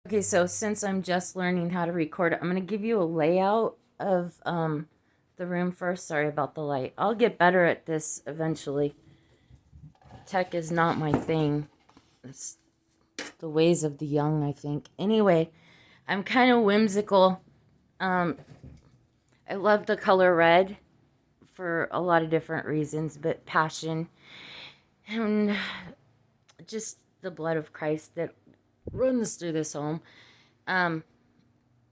Okay, so since I'm just learning how to record, I'm going to give you a layout of the room first. Sorry about the light. I'll get better at this eventually. Tech is not my thing. It's the ways of the young, I think. Anyway, I'm kind of whimsical. Um, I love the color red for a lot of different reasons, but passion and just the blood of Christ that runs through this home. Um,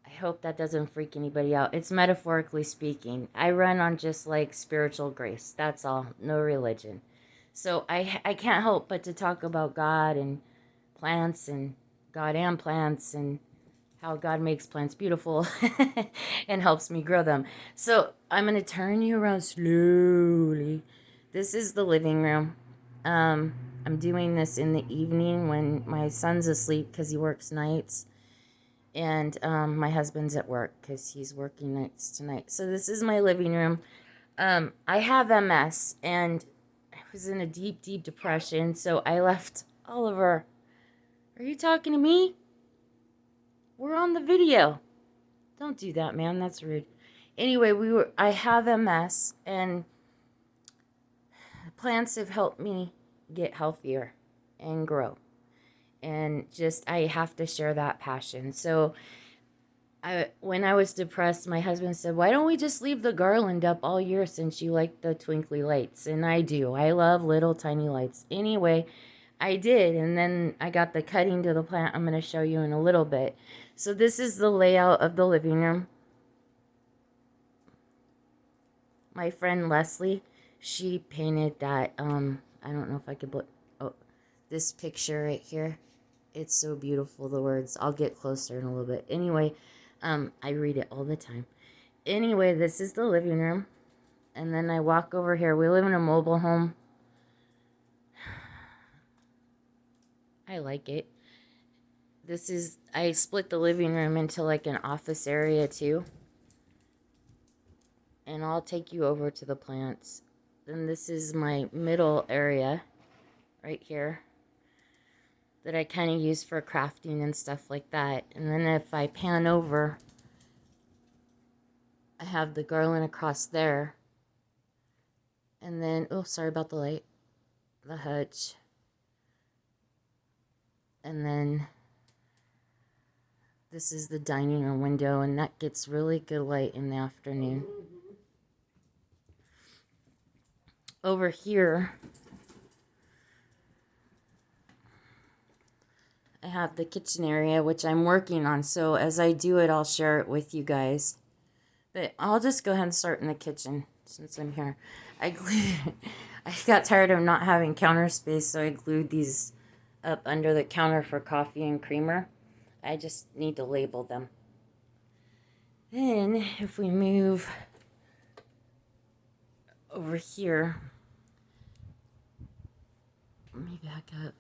I hope that doesn't freak anybody out. It's metaphorically speaking. I run on just like spiritual grace. That's all. No religion. So I can't help but to talk about God and plants and God and plants and how God makes plants beautiful and helps me grow them. So I'm going to turn you around slowly. This is the living room. I'm doing this in the evening when my son's asleep because he works nights. And my husband's at work because he's working nights tonight. So this is my living room. I have MS and I was in a deep, deep depression. So I left Oliver. Are you talking to me? We're on the video. Don't do that, man. That's rude. Anyway, I have MS and plants have helped me get healthier and grow. And just I have to share that passion. So when I was depressed, my husband said, "Why don't we just leave the garland up all year since you like the twinkly lights?" And I do. I love little tiny lights. Anyway, I did, and then I got the cutting to the plant I'm going to show you in a little bit. So this is the layout of the living room. My friend Leslie, she painted that. I don't know if I could put this picture right here. It's so beautiful, the words. I'll get closer in a little bit. Anyway, I read it all the time. Anyway, this is the living room. And then I walk over here. We live in a mobile home. I like it. I split the living room into like an office area too. And I'll take you over to the plants. Then this is my middle area right here that I kind of use for crafting and stuff like that. And then if I pan over, I have the garland across there. And then, oh, sorry about the light. The hutch. And then this is the dining room window, and that gets really good light in the afternoon. Over here, I have the kitchen area, which I'm working on. So as I do it, I'll share it with you guys. But I'll just go ahead and start in the kitchen since I'm here. I got tired of not having counter space, so I glued these up under the counter for coffee and creamer. I just need to label them. Then, if we move over here, let me back up.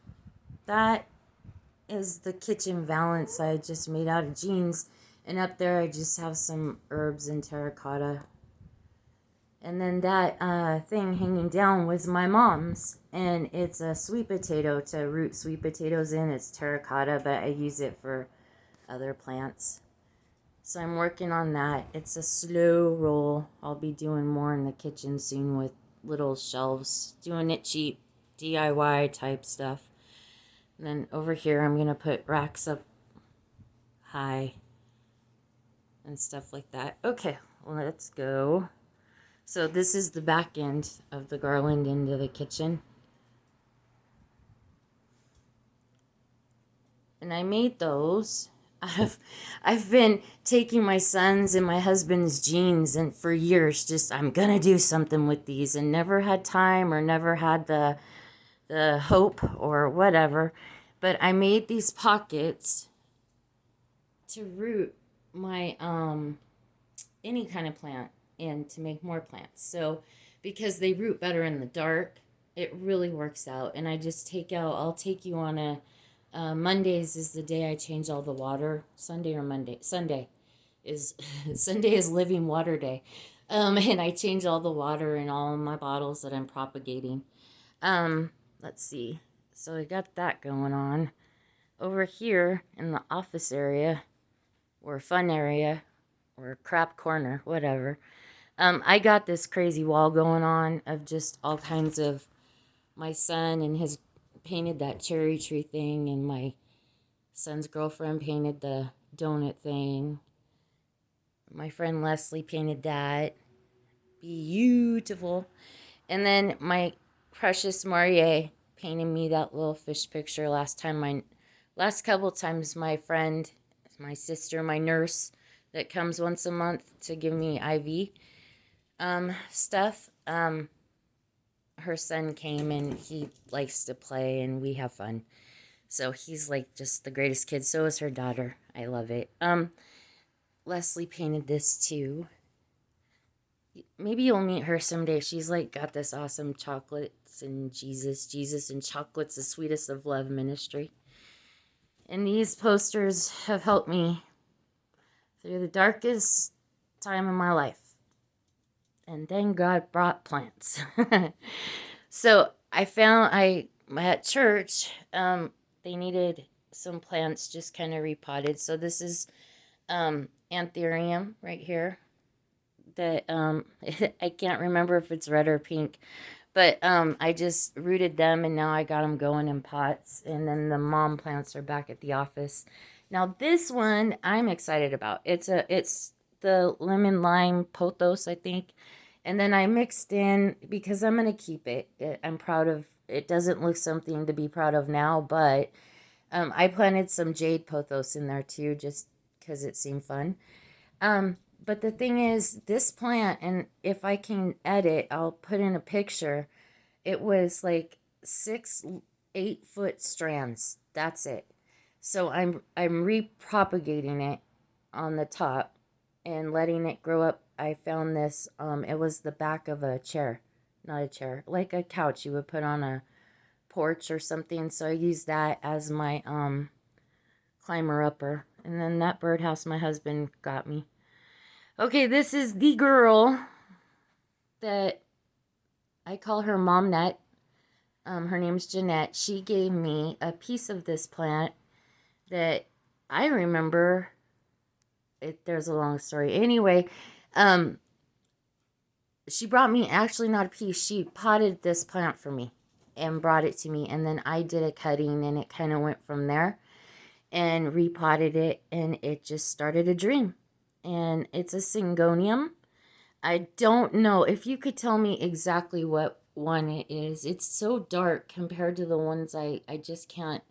That is the kitchen valance I just made out of jeans. And up there, I just have some herbs and terracotta. And then that thing hanging down was my mom's. And it's a sweet potato to root sweet potatoes in. It's terracotta, but I use it for other plants. So I'm working on that. It's a slow roll. I'll be doing more in the kitchen soon with little shelves. Doing it cheap, DIY type stuff. And then over here, I'm going to put racks up high and stuff like that. Okay, let's go. So this is the back end of the garland into the kitchen. And I made those. I've been taking my son's and my husband's jeans and for years just I'm gonna do something with these and never had time or never had the hope or whatever. But I made these pockets to root my any kind of plant in to make more plants. So because they root better in the dark, it really works out. And I just I'll take you on a Mondays is the day I change all the water. Sunday or Monday. Sunday is Sunday is living water day. And I change all the water in all my bottles that I'm propagating. Let's see. So I got that going on. over here in the office area, or fun area, or crap corner, whatever, I got this crazy wall going on of just all kinds of, my son and his painted that cherry tree thing, and my son's girlfriend painted the donut thing. My friend Leslie painted that. Beautiful. And then my precious Marie painted me that little fish picture last couple times. My friend, my sister, my nurse that comes once a month to give me IV stuff. Her son came and he likes to play and we have fun. So he's like just the greatest kid. So is her daughter. I love it. Leslie painted this too. Maybe you'll meet her someday. She's like got this awesome chocolates and Jesus and chocolates, the sweetest of love ministry. And these posters have helped me through the darkest time in my life. And then God brought plants. So I found at church, they needed some plants just kind of repotted. So this is anthurium right here. That I can't remember if it's red or pink, but I just rooted them and now I got them going in pots. And then the mom plants are back at the office. Now this one I'm excited about. It's the lemon lime pothos, I think. And then I mixed in, because I'm going to keep it. I'm proud of it. Doesn't look something to be proud of now, but I planted some jade pothos in there too, just because it seemed fun. But the thing is, this plant, and if I can edit, I'll put in a picture. It was like 8-foot strands. That's it. So I'm repropagating it on the top and letting it grow up. I found this. It was the back of a chair, not a chair, like a couch you would put on a porch or something. So I used that as my climber upper. And then that birdhouse my husband got me. Okay, this is the girl that I call her Mom Net. Her name's Jeanette. She gave me a piece of this plant that I remember. There's a long story. Anyway, she brought me, actually not a piece, she potted this plant for me and brought it to me. And then I did a cutting and it kind of went from there and repotted it and it just started a dream. And it's a Syngonium. I don't know if you could tell me exactly what one it is. It's so dark compared to the ones I just can't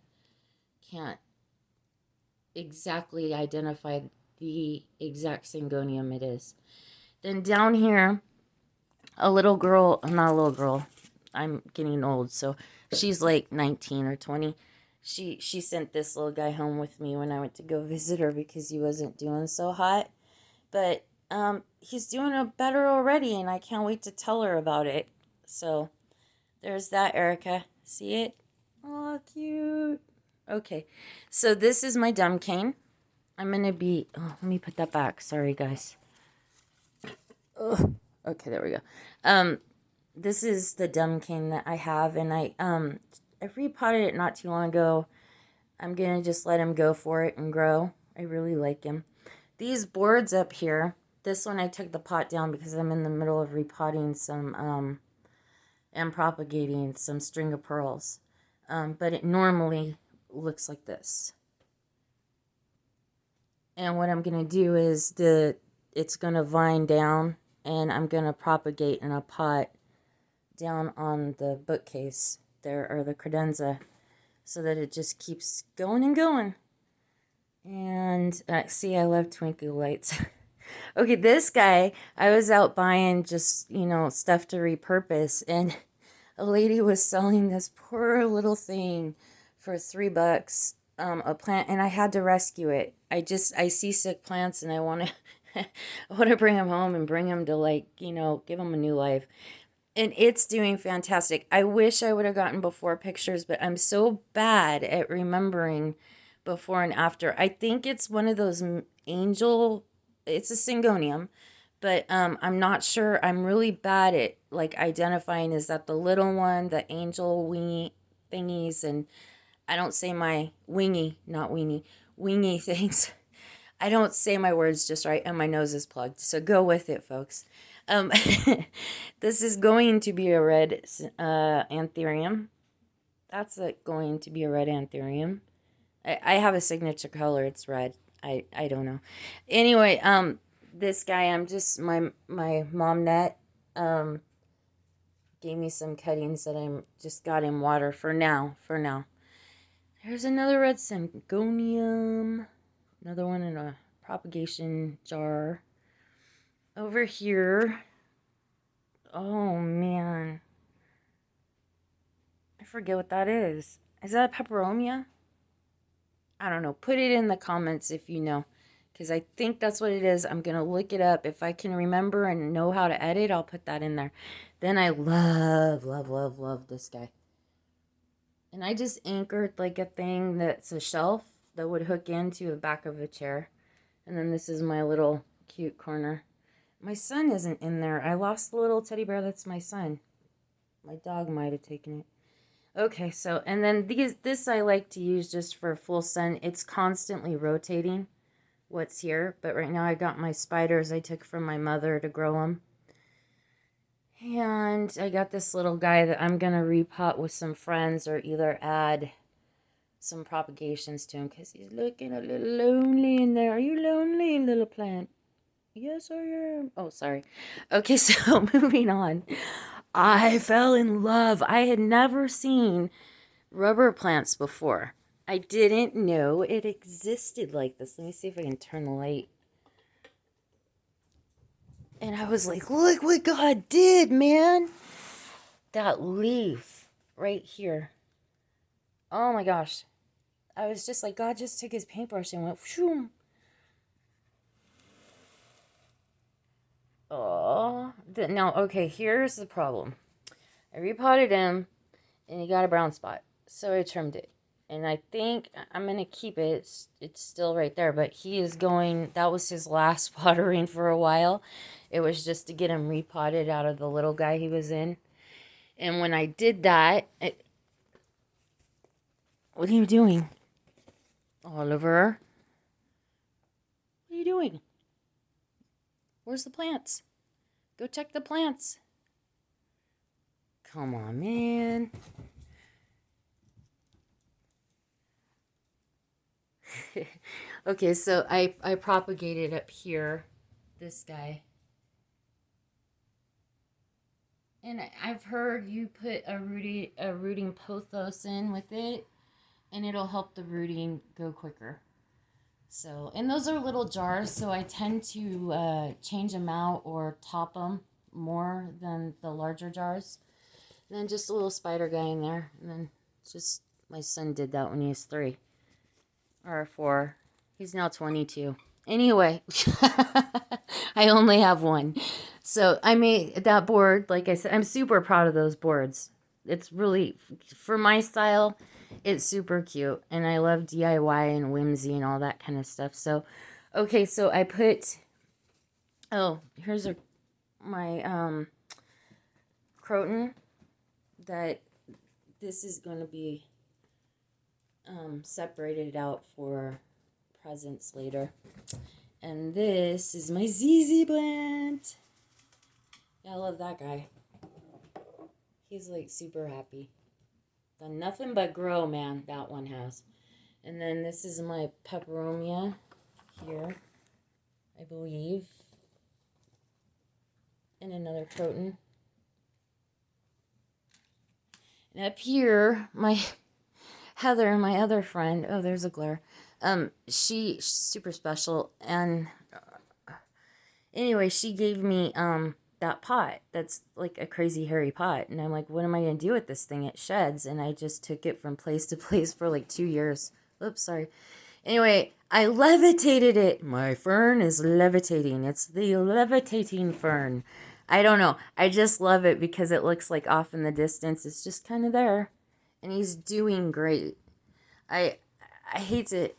exactly identify the exact Syngonium it is. Then down here, a little girl, not a little girl, I'm getting old, so she's like 19 or 20. She sent this little guy home with me when I went to go visit her because he wasn't doing so hot. But he's doing better already, and I can't wait to tell her about it. So there's that, Erica. See it? Oh, cute. Okay, so this is my dumb cane. I'm going to be... Oh, let me put that back. Sorry, guys. Ugh. Okay, there we go. This is the dumb cane that I have, and I repotted it not too long ago. I'm going to just let him go for it and grow. I really like him. These boards up here, this one I took the pot down because I'm in the middle of repotting some, and propagating some string of pearls. But it normally looks like this. And what I'm going to do is it's going to vine down and I'm going to propagate in a pot down on the bookcase there, or the credenza, so that it just keeps going and going. And see, I love twinkle lights. Okay, this guy, I was out buying just, stuff to repurpose, and a lady was selling this poor little thing for $3, a plant, and I had to rescue it. I see sick plants, and I want to bring them home and bring them to, give them a new life. And it's doing fantastic. I wish I would have gotten before pictures, but I'm so bad at remembering before and after. I think it's one of those it's a Syngonium, but I'm not sure. I'm really bad at identifying, is that the little one, the angel wing thingies, and I don't say my wingy, not weenie, wingy things. I don't say my words just right, and my nose is plugged. So go with it, folks. Um, this is going to be a red anthurium. That's going to be a red anthurium. I have a signature color. It's red. I don't know. Anyway, this guy, I'm just my mom net gave me some cuttings that I'm just got in water for now. There's another red syngonium. Another one in a propagation jar. Over here. Oh man. I forget what that is. Is that a peperomia? I don't know. Put it in the comments if you know. Because I think that's what it is. I'm going to look it up. If I can remember and know how to edit, I'll put that in there. Then I love this guy. And I just anchored like a thing that's a shelf that would hook into the back of a chair. And then this is my little cute corner. My son isn't in there. I lost the little teddy bear. That's my son. My dog might have taken it. Okay, so, and then this I like to use just for full sun. It's constantly rotating what's here. But right now I got my spiders I took from my mother to grow them. And I got this little guy that I'm going to repot with some friends or either add some propagations to him because he's looking a little lonely in there. Are you lonely, little plant? Yes, I am. Oh, sorry. Okay, so moving on. I fell in love. I had never seen rubber plants before. I didn't know it existed like this. Let me see if I can turn the light. And I was like, look what God did, man. That leaf right here. Oh my gosh. I was just like, God just took his paintbrush and went, shoom. Oh, now, okay, here's the problem. I repotted him, and he got a brown spot, so I trimmed it. And I think I'm going to keep it. It's still right there, but he is going, that was his last watering for a while. It was just to get him repotted out of the little guy he was in. And when I did that, what are you doing? Oliver? What are you doing? Where's the plants? Go check the plants. Come on, man. Okay, so I propagated up here this guy. And I've heard you put a rooting pothos in with it, and it'll help the rooting go quicker. So, and those are little jars, so I tend to change them out or top them more than the larger jars. And then just a little spider guy in there. And then just, my son did that when he was 3 or 4. He's now 22. Anyway, I only have one. So I made that board, like I said, I'm super proud of those boards. It's really, for my style, it's super cute. And I love DIY and whimsy and all that kind of stuff. So, okay, so I put, oh, here's my croton that this is going to be separated out for presents later. And this is my ZZ plant. Yeah, I love that guy. He's like super happy. Done nothing but grow, man, that one has. And then this is my peperomia here, I believe. And another croton. And up here, my Heather, my other friend, oh, there's a glare. She's super special. And anyway, she gave me that pot that's like a crazy hairy pot, and I'm like, what am I gonna do with this thing? It sheds. And I just took it from place to place for like 2 years. Oops, sorry. Anyway, I levitated it. My fern is levitating. It's the levitating fern. I don't know, I just love it because it looks like off in the distance. It's just kind of there, and he's doing great. I hate to,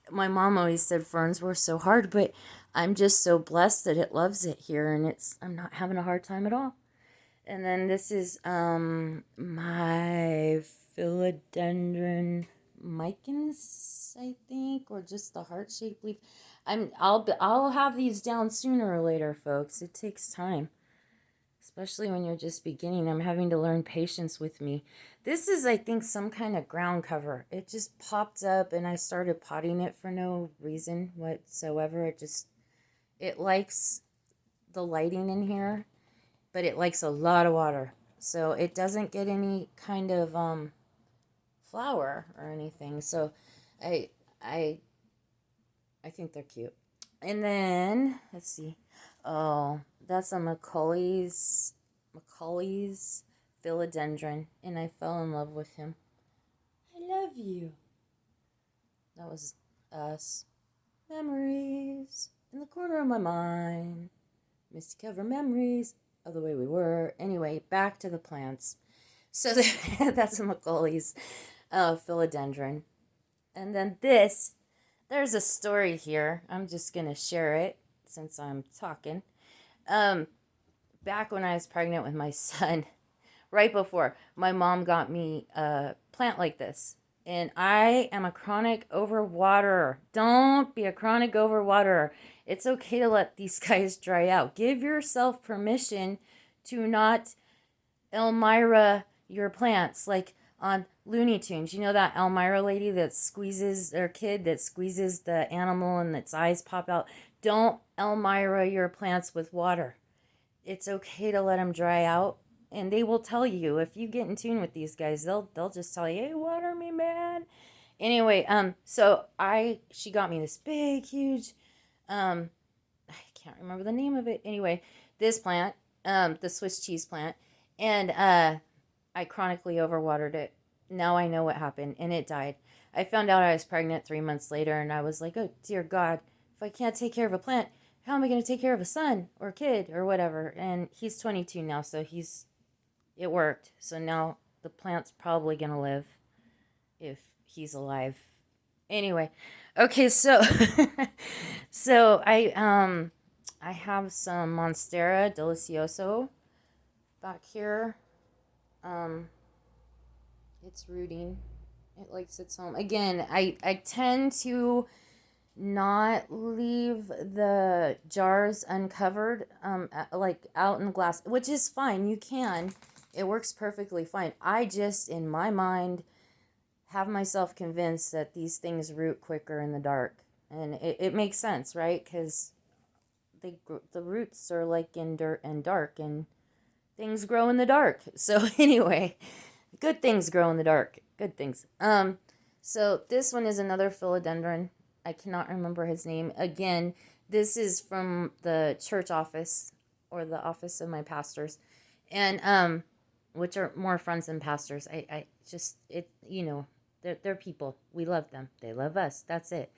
my mom always said ferns were so hard, but I'm just so blessed that it loves it here, and I'm not having a hard time at all. And then this is my Philodendron micans, I think, or just the heart-shaped leaf. I'll have these down sooner or later, folks. It takes time, especially when you're just beginning. I'm having to learn patience with me. This is, I think, some kind of ground cover. It just popped up and I started potting it for no reason whatsoever. It likes the lighting in here, but it likes a lot of water. So it doesn't get any kind of flower or anything. So I I I think they're cute. And then let's see. Oh, that's a Macaulay's philodendron, and I fell in love with him. I love you. That was us. Memories in the corner of my mind. Misty cover memories of the way we were. Anyway, back to the plants. So that's a Macaulay's philodendron. And then there's a story here. I'm just going to share it since I'm talking. Back when I was pregnant with my son, right before, my mom got me a plant like this. And I am a chronic overwaterer. Don't be a chronic overwaterer. It's okay to let these guys dry out. Give yourself permission to not Elmira your plants. Like on Looney Tunes, you know that Elmira lady that squeezes their kid, that squeezes the animal and its eyes pop out? Don't Elmira your plants with water. It's okay to let them dry out, and they will tell you. If you get in tune with these guys, they'll just tell you, "Hey, water me, man." Anyway, so she got me this big, huge, I can't remember the name of it. Anyway, this plant, the Swiss cheese plant, and I chronically overwatered it. Now I know what happened, and it died. I found out I was pregnant 3 months later, and I was like, "Oh dear God, if I can't take care of a plant, how am I going to take care of a son or kid or whatever?" And he's 22 now, so it worked. So now the plant's probably going to live if he's alive. Anyway, okay, so so I have some Monstera Delicioso back here. It's rooting. It likes its home. Again, I tend to not leave the jars uncovered, like out in the glass, which is fine. You can. It works perfectly fine. I just, in my mind, have myself convinced that these things root quicker in the dark. And it makes sense, right? Because the roots are like in dirt and dark, and things grow in the dark. So anyway, good things grow in the dark. Good things. So this one is another philodendron. I cannot remember his name. Again, this is from the church office or the office of my pastors, and which are more friends than pastors. I just they're people. We love them. They love us. That's it.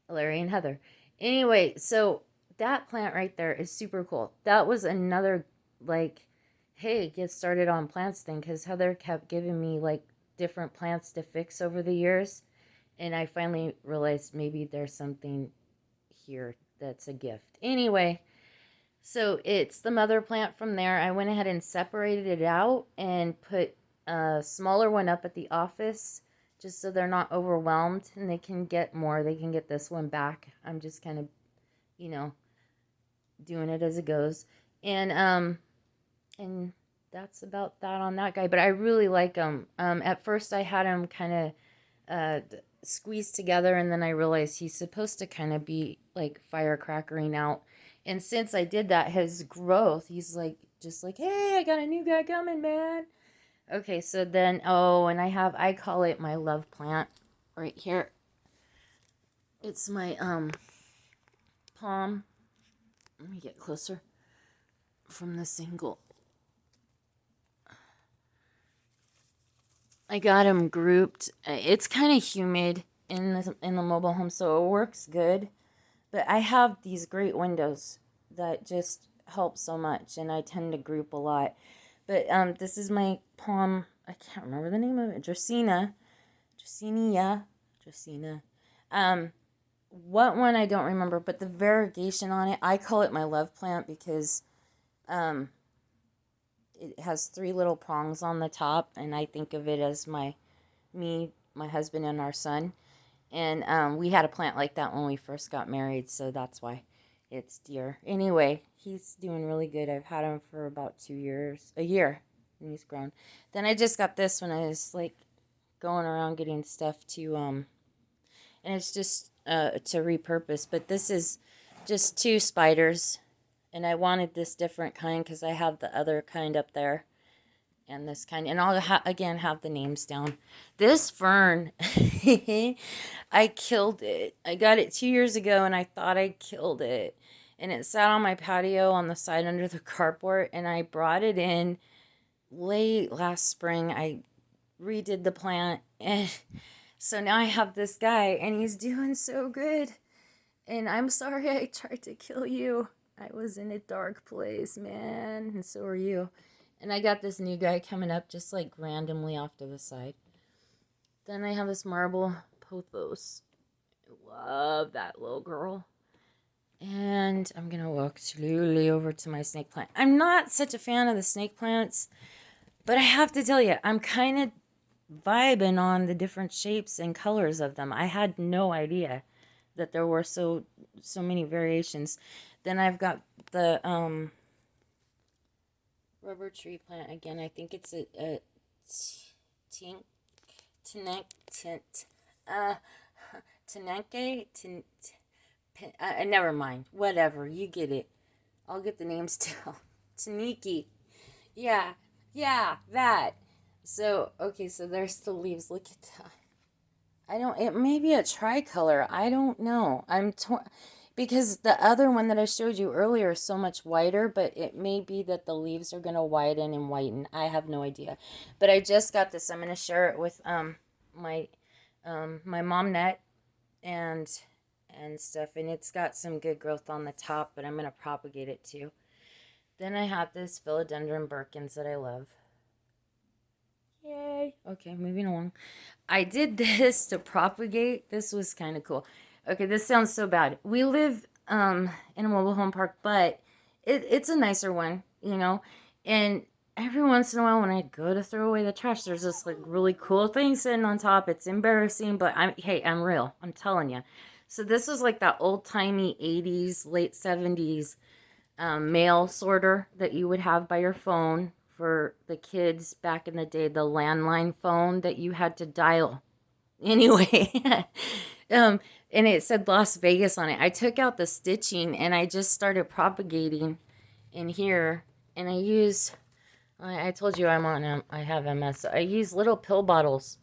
Larry and Heather. Anyway, so that plant right there is super cool. That was another like, hey, get started on plants thing, because Heather kept giving me like different plants to fix over the years. And I finally realized maybe there's something here that's a gift. Anyway, so it's the mother plant from there. I went ahead and separated it out and put a smaller one up at the office just so they're not overwhelmed and they can get more. They can get this one back. I'm just kind of, doing it as it goes. And that's about that on that guy. But I really like him. At first I had him kind of squeezed together, and then I realized he's supposed to kind of be like firecrackering out. And since I did that, his growth, he's like just like, hey, I got a new guy coming, man. Okay, so then and I call it my love plant right here. It's my palm. Let me get closer from the single. I got him grouped. It's kind of humid in the mobile home, so it works good. But I have these great windows that just help so much, and I tend to group a lot. But this is my palm. I can't remember the name of it. Dracaena. What one I don't remember, but the variegation on it, I call it my love plant because it has 3 little prongs on the top, and I think of it as my me, my husband, and our son. And we had a plant like that when we first got married, so that's why it's deer. Anyway, he's doing really good. I've had him for about 2 years, a year, and he's grown. Then I just got this when I was like going around getting stuff to and it's just to repurpose. But this is just 2 spiders, and I wanted this different kind because I have the other kind up there, and this kind, and I'll again have the names down. This fern, I killed it. I got it 2 years ago, and I thought I killed it, and it sat on my patio on the side under the carport, and I brought it in late last spring. I redid the plant, and so now I have this guy, and he's doing so good. And I'm sorry I tried to kill you. I was in a dark place, man, and so are you. And I got this new guy coming up just like randomly off to the side. Then I have this marble pothos. I love that little girl. And I'm going to walk slowly over to my snake plant. I'm not such a fan of the snake plants, but I have to tell you, I'm kind of vibing on the different shapes and colors of them. I had no idea that there were so many variations. Then I've got the rubber tree plant again. I think it's a never mind. Whatever, you get it. I'll get the names down. Taniki. Yeah, that. So, okay, so there's the leaves. Look at that. It may be a tricolor. I don't know. I'm torn because the other one that I showed you earlier is so much whiter, but it may be that the leaves are going to widen and whiten. I have no idea. But I just got this. I'm going to share it with my mom net and stuff, and it's got some good growth on the top, but I'm going to propagate it too. Then I have this philodendron Birkins that I love. Yay. Okay, moving along. I did this to propagate. This was kind of cool. Okay, this sounds so bad. We live in a mobile home park, but it's a nicer one, you know. And every once in a while when I go to throw away the trash, there's this like really cool thing sitting on top. It's embarrassing, but I'm real. I'm telling you. So this was like that old-timey 80s, late 70s mail sorter that you would have by your phone for the kids back in the day, the landline phone that you had to dial. Anyway, and it said Las Vegas on it. I took out the stitching and I just started propagating in here. And I told you I have MS. So I use little pill bottles,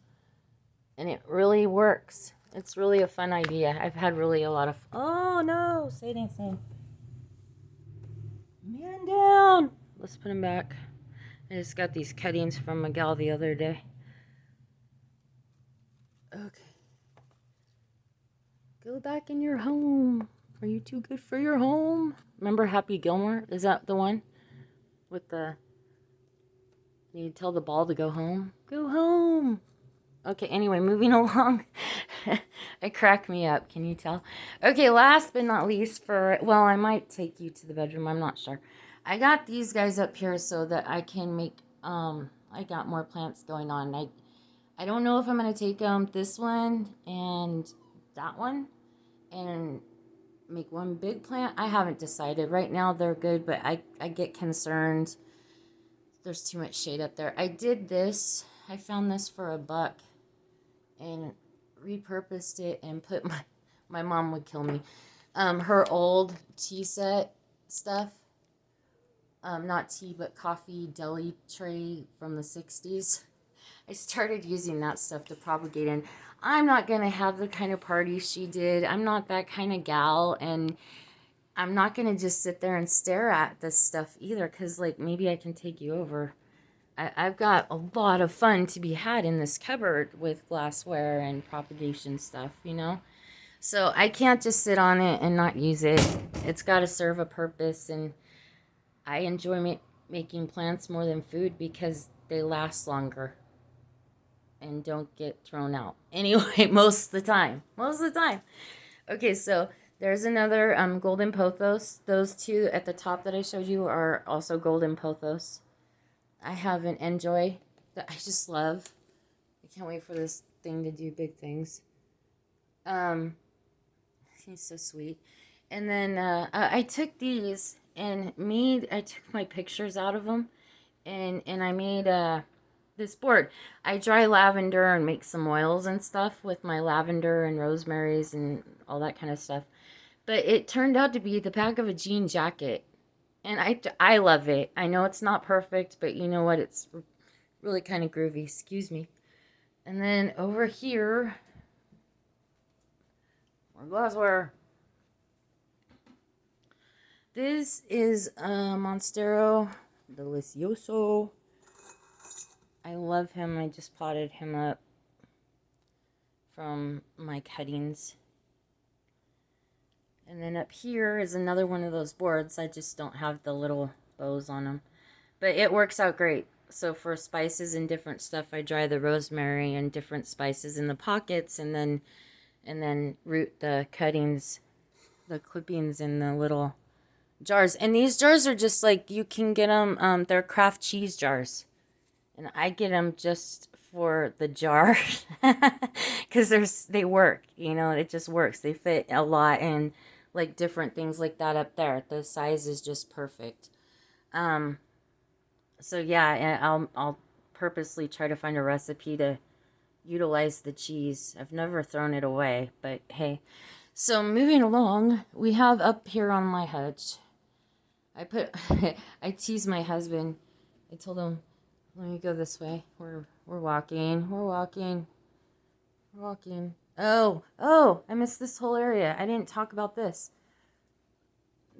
and it really works. It's really a fun idea. I've had really a lot of, oh no, say anything. Man down. Let's put him back. I just got these cuttings from Miguel the other day. Okay. Go back in your home. Are you too good for your home? Remember Happy Gilmore? Is that the one? With the... You tell the ball to go home? Go home! Okay, anyway, moving along. It cracked me up, can you tell? Okay, last but not least well, I might take you to the bedroom. I'm not sure. I got these guys up here so that I can make, I got more plants going on. I don't know if I'm going to take this one and that one and make one big plant. I haven't decided. Right now they're good, but I get concerned. There's too much shade up there. I did this. I found this for $1 and repurposed it and put my mom would kill me. Her old tea set stuff. Not tea, but coffee deli tray from the 60s. I started using that stuff to propagate, and I'm not going to have the kind of party she did. I'm not that kind of gal, and I'm not going to just sit there and stare at this stuff either, because, like, maybe I can take you over. I've got a lot of fun to be had in this cupboard with glassware and propagation stuff, you know? So I can't just sit on it and not use it. It's got to serve a purpose, and I enjoy making plants more than food because they last longer and don't get thrown out. Anyway, most of the time. Okay, so there's another golden pothos. Those 2 at the top that I showed you are also golden pothos. I have an Enjoy that I just love. I can't wait for this thing to do big things. He's so sweet. And then I took these and I took my pictures out of them, and I made this board. I dry lavender and make some oils and stuff with my lavender and rosemaries and all that kind of stuff. But it turned out to be the back of a jean jacket. And I love it. I know it's not perfect, but you know what? It's really kind of groovy. Excuse me. And then over here, more glassware. This is Monstero Delicioso. I love him. I just potted him up from my cuttings. And then up here is another one of those boards. I just don't have the little bows on them. But it works out great. So for spices and different stuff, I dry the rosemary and different spices in the pockets, and then root the cuttings, the clippings in the little jars. And these jars are just like, you can get them, they're craft cheese jars. And I get them just for the jar because they work, you know, it just works. They fit a lot in like different things like that up there. The size is just perfect. So yeah, I'll purposely try to find a recipe to utilize the cheese. I've never thrown it away, but hey. So moving along, we have up here on my hutch, I tease my husband. I told him, let me go this way. We're walking. We're walking. We're walking. Oh, I missed this whole area. I didn't talk about this.